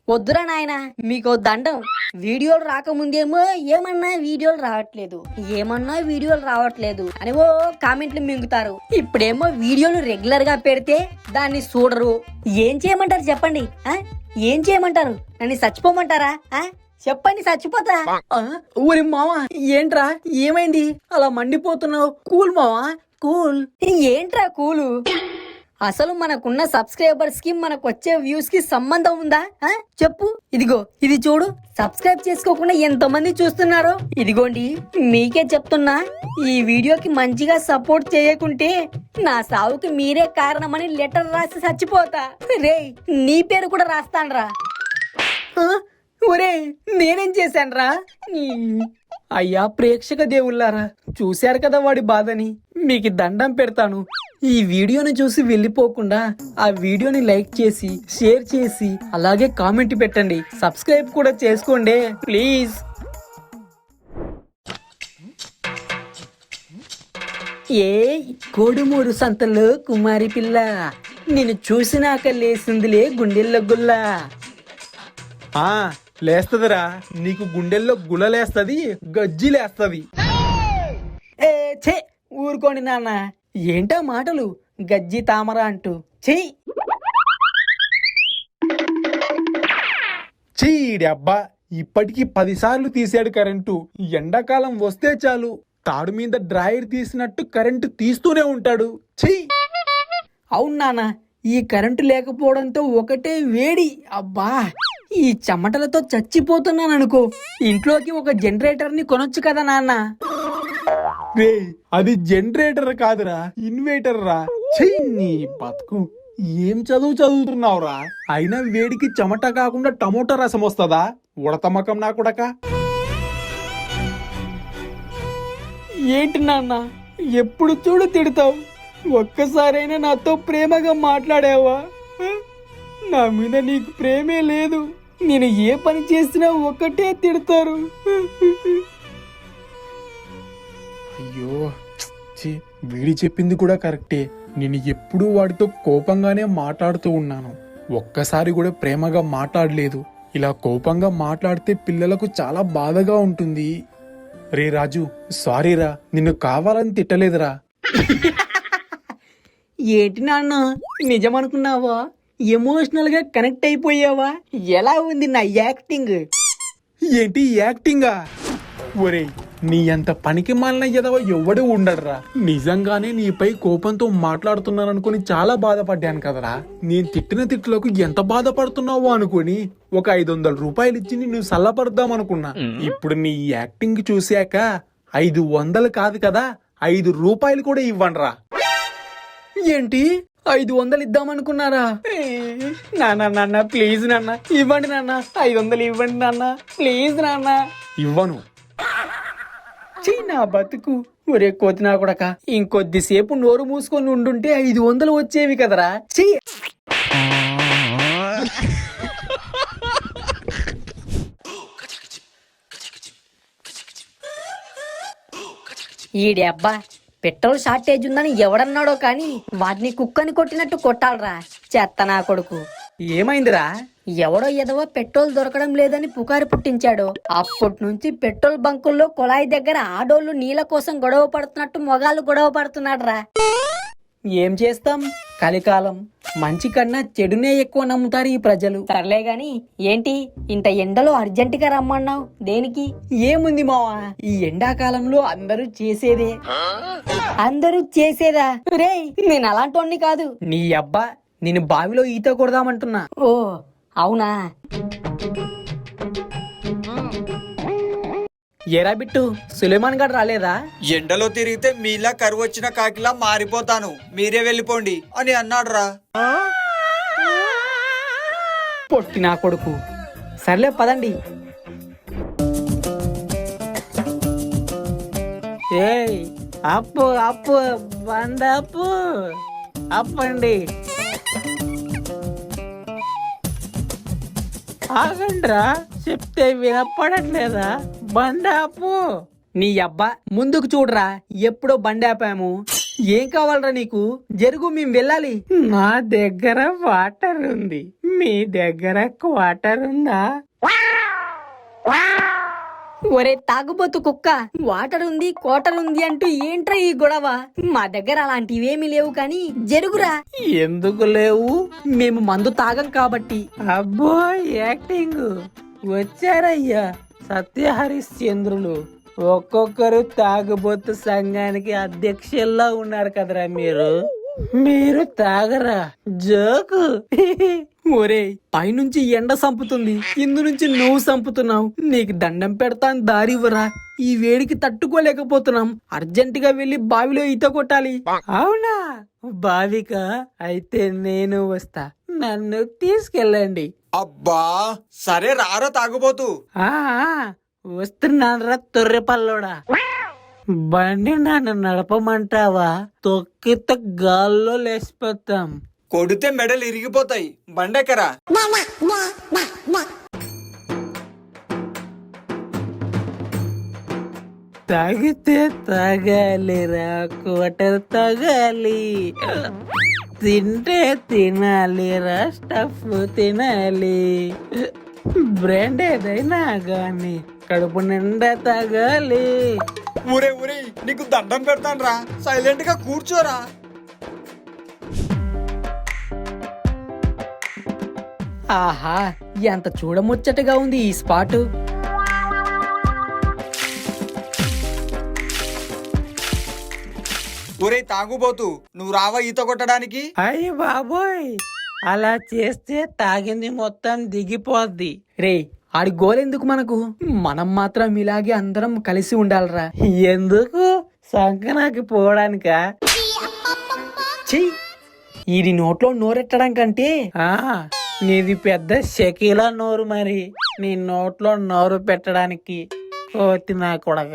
వద్దురా నాయన మీకు దండం. వీడియోలు రాకముందేమో ఏమన్నా వీడియోలు రావట్లేదు అని ఓ కామెంట్లు మింగుతారు. ఇప్పుడేమో వీడియోలు రెగ్యులర్ గా పెడితే దాన్ని చూడరు. ఏం చేయమంటారు చెప్పండి? ఏం చేయమంటారు? నన్ను చచ్చిపోమంటారా? చెప్పండి, చచ్చిపోతా. ఊరి మావా, ఏంట్రా ఏమైంది అలా మండిపోతున్నావు? కూల్ మావా, కూల్. ఏంట్రా కూలు? అసలు మనకున్న సబ్స్క్రైబర్స్ కి మనకు వచ్చే వ్యూస్ కి సంబంధం ఉందా? చెప్పు. ఇదిగో ఇది చూడు, సబ్స్క్రైబ్ చేసుకోకుండా ఎంతమంది చూస్తున్నారో. ఇదిగోండి మీకే చెప్తున్నా, ఈ వీడియోకి మంచిగా సపోర్ట్ చేయకుంటే నా సావుకి మీరే కారణమని లెటర్ రాసి చచ్చిపోతా. రే, నీ పేరు కూడా రాస్తాన్రా. ఒరే, నేనేం చేశాన్రా? అయ్యా ప్రేక్షక దేవుళ్ళారా, చూశారు కదా వాడి బాధని. మీకు దండం పెడతాను, ఈ వీడియోని చూసి వెళ్ళిపోకుండా ఆ వీడియోని లైక్ చేసి, షేర్ చేసి, అలాగే కామెంట్ పెట్టండి. సబ్స్క్రైబ్ కూడా చేసుకోండి ప్లీజ్. ఏ కోడుమూరు సంతలో కుమారి పిల్ల, నేను చూసినాక లేసిందిలే గుండెల్లో గుల్లా. లేస్తదిరా, నీకు గుండెల్లో గులలేస్తది, గజ్జి లేస్తది. ఛే ఊరుకోండి నాన్న, ఏంటా మాటలు? గజ్జి తామర అంటూ చెయ్యి. చీడి అబ్బా, ఇప్పటికి 10 సార్లు తీసాడు కరెంటు. ఎండాకాలం వస్తే చాలు తాడు మీద డ్రాయర్ తీసినట్టు కరెంటు తీస్తూనే ఉంటాడు. చెయ్యి. అవును నాన్న, ఈ కరెంటు లేకపోవడంతో ఒకటే వేడి. అబ్బా, ఈ చెమటలతో చచ్చిపోతున్నాను అనుకో. ఇంట్లోకి ఒక జనరేటర్ ని కొనొచ్చు కదా నాన్న. రే, అది జనరేటర్ కాదురా, ఇన్వేటర్ రా. చెయ్యి నీ బతుకు. ఏం చదువుతున్నావురా? అయినా వేడికి చెమట కాకుండా టమోటా రసం వస్తుందా? ఉడతమ్మకం నా కొడక. ఏంటి నాన్న, ఎప్పుడు చూడు తిడతావు. ఒక్కసారైనా నాతో ప్రేమగా మాట్లాడావా? నా మీద నీకు ప్రేమే లేదు. నేను ఏ పని చేసినా ఒక్కటే తిడతారు. అయ్యో, వీడి చెప్పింది కూడా కరెక్టే. నేను ఎప్పుడూ వాడితో కోపంగానే మాట్లాడుతూ ఉన్నాను. ఒక్కసారి కూడా ప్రేమగా మాట్లాడలేదు. ఇలా కోపంగా మాట్లాడితే పిల్లలకు చాలా బాధగా ఉంటుంది. రే రాజు, సారీరా, నిన్ను కావాలని తిట్టలేదురా. ఏంటి నాన్న, నిజమనుకున్నావా? ఎమోషనల్ గా కనెక్ట్ అయిపోయావా? ఎలా ఉంది నా యాక్టింగ్? ఏంటి యాక్టింగా? ఒరే, నీ అంత పనికి మాలిన ఎదవ ఎవడు ఉండడురా. నిజంగానే నీపై కోపంతో మాట్లాడుతున్నాననుకుని చాలా బాధపడ్డాను కదరా. నేను తిట్టిన తిట్లకు ఎంత బాధపడుతున్నావో అనుకుని ఒక 500 రూపాయలు ఇచ్చి నిన్ను సల్లపడదామనుకున్నా. ఇప్పుడు నీ యాక్టింగ్ చూశాక 500 కాదు కదా, 5 రూపాయలు కూడా ఇవ్వండిరా. ఏంటి 500 ఇద్దామనుకున్నారా? నాన్న ప్లీజ్ నాన్న, ఇవ్వండి నాన్న, 500 ఇవ్వండి నాన్న, ప్లీజ్ నాన్న. ఇవ్వను. నా బతుకు. ఒరే కోతినా కొడక, ఇంకొద్దిసేపు నోరు మూసుకొని ఉండుంటే 500 వచ్చేవి కదరా. ఈడే అబ్బా, పెట్రోల్ షార్టేజ్ ఉందని ఎవడన్నాడో కానీ వాటిని కుక్కని కొట్టినట్టు కొట్టాలరా. చెత్త నా కొడుకు. ఏమైందిరా? ఎవడో ఎదవో పెట్రోల్ దొరకడం లేదని పుకారు పుట్టించాడు. అప్పటి నుంచి పెట్రోల్ బంకుల్లో కుళాయి దగ్గర ఆడోళ్లు నీళ్ల కోసం గొడవ పడుతున్నట్టు మొగాళ్ళు గొడవ పడుతున్నాడు రా. ఏం చేస్తాం, కలికాలం. మంచి కన్నా చెడునే ఎక్కువ నమ్ముతారు ఈ ప్రజలు. సర్లే గాని, ఏంటి ఇంత ఎండలో అర్జెంటుగా రమ్మన్నావు? దేనికి? ఏముంది మావా, ఈ ఎండాకాలంలో అందరూ చేసేదా? రేయ్, నేను అలాంటి కాదు. నీ అబ్బా, నేను బావిలో ఈత కొడదామంటున్నా. ఓ అవునా? ఎరా బిట్టు, సులేమాన్ గారు రాలేదా? ఎండలో తిరిగితే మీలా కరువు వచ్చిన కాకిలా మారిపోతాను, మీరే వెళ్ళిపోండి అని అన్నాడురా. పొట్టి నా కొడుకు. సర్లే పదండి. ఏయ్, అప్పు అప్పు బందప్పు అప్పండి. ఆగండ్రా, చెప్తే వినపడట్లేదా? బండాపు. నీ అబ్బా, ముందుకు చూడరా, ఎప్పుడో బండాపాము. ఏం కావాలరా నీకు? జరుగు, మేము వెళ్ళాలి. నా దగ్గర వాటర్ ఉంది, మీ దగ్గర క్వార్టర్ ఉందా? ఒరే తాగుబోతు కుక్క, వాటర్ ఉంది కోటర్ ఉంది అంటూ ఏంట్రా ఈ గొడవ? మా దగ్గర అలాంటివేమీ లేవు కానీ జరుగురా. ఎందుకు లేవు? మేము మందు తాగం కాబట్టి. అబ్బో యాక్టింగ్! వచ్చారయ్యా సత్య హరిశ్చంద్రులు. ఒక్కొక్కరు తాగుబోతు సంఘానికి అధ్యక్షుల్లా ఉన్నారు కదరా మీరు తాగరా? జోకు. ఒరే, పైనుంచి ఎండ సంపుతుంది, కింద నుంచి నువ్వు సంపుతున్నావు. నీకు దండం పెడతాను, దారివ్వరా. ఈ వేడికి తట్టుకోలేకపోతున్నాం. అర్జెంటుగా వెళ్లి బావిలో ఈత కొట్టాలి. అవునా? బావికా? అయితే నేను వస్తా, నన్ను తీసుకెళ్ళండి. అబ్బా సరే రారా తాగుబోతు. వస్తున్నానరా తొర్రెపల్లోడా. బండి నన్ను నడపమంటావా? తొక్కితే గాల్లో లేచిపోతాం. కొడితే మెడలు ఇరిగిపోతాయి, బండెక్కరా. తాగితే తాగాలిరా, కోటర్ తాగాలి. తింటే తినాలిరా, స్టఫ్ తినాలి. బ్రాండ్ ఏదైనా గాని కడుపు నిండా తాగాలి. ఊరే ఊరే, నీకు దండం పెడతాను రా, సైలెంట్ గా కూర్చోరా. ఆహా, ఎంత చూడముచ్చటగా ఉంది ఈ స్పాటు. ఊరే తాగుబోతు, నువ్వు రావా ఈత కొట్టడానికి? అయ్య బాబోయ్, అలా చేస్తే తాగింది మొత్తం దిగిపోద్ది. రే, ఆడి గోలెందుకు మనకు? మనం మాత్రం ఇలాగే అందరం కలిసి ఉండాలరా. ఎందుకు? సంకనాకి పోవడానికా? చెయ్యి. ఇది నోట్లో నోరెట్టడం కంటే నీది పెద్ద షకీలా నోరు, మరి నీ నోట్లో నోరు పెట్టడానికి కోతి నా కొడక.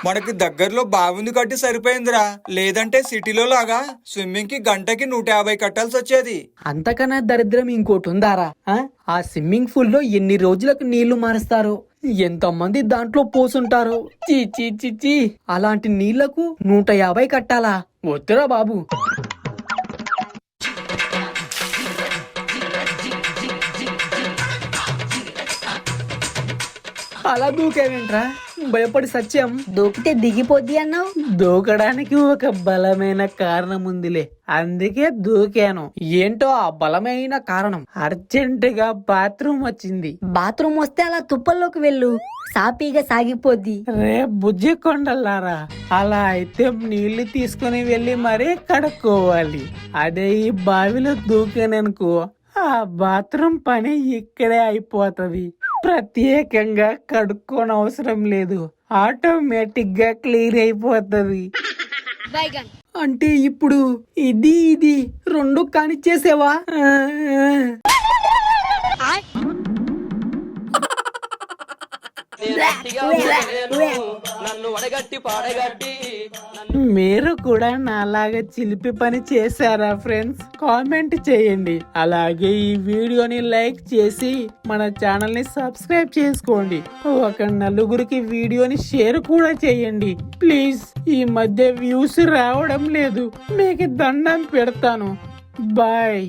మనకి దగ్గరలో బావుంది కట్టి సరిపోయిందిరా, లేదంటే సిటీలో లాగా స్విమ్మింగ్ కి గంటకి 150 కట్టాల్సి వచ్చేది. అంతకన్నా దరిద్రం ఇంకోటి ఉందారా? ఆ స్విమ్మింగ్ పూల్ లో ఎన్ని రోజులకు నీళ్లు మారుస్తారు, ఎంతమంది దాంట్లో పోసుంటారు. చీ చీ చీ చీ, అలాంటి నీళ్లకు 150 కట్టాలా? వద్దురా బాబు. అలా దూకేవేంట్రా? భయపడి సత్యం. దూకితే దిగిపోద్ది అన్నావు. దూకడానికి ఒక బలమైన కారణం ఉందిలే, అందుకే దూకాను. ఏంటో ఆ బలమైన కారణం? అర్జెంటుగా బాత్రూమ్ వచ్చింది. బాత్రూమ్ వస్తే అలా తుప్పల్లోకి వెళ్ళు, సాపీగా సాగిపోద్ది. రే బుజ్జి కొండలారా, అలా అయితే నీళ్లు తీసుకుని వెళ్ళి మరీ కడుక్కోవాలి. అదే ఈ బావిలో దూకాననుకో, ఆ బాత్రూమ్ పని ఇక్కడే అయిపోతది. ప్రత్యేకంగా కడుక్కోనవసరం లేదు, ఆటోమేటిక్ గా క్లీన్ అయిపోతది. అంటే ఇప్పుడు ఇది రెండు కానిచ్చేసేవా? మీరు కూడా నాలాగా చిలిపి పని చేశారా ఫ్రెండ్స్? కామెంట్ చేయండి. అలాగే ఈ వీడియోని లైక్ చేసి మన ఛానల్ ని సబ్స్క్రైబ్ చేసుకోండి. ఒక నలుగురికి వీడియోని షేర్ కూడా చేయండి ప్లీజ్. ఈ మధ్య వ్యూస్ రావడం లేదు, మీకు దండం పెడతాను. బాయ్.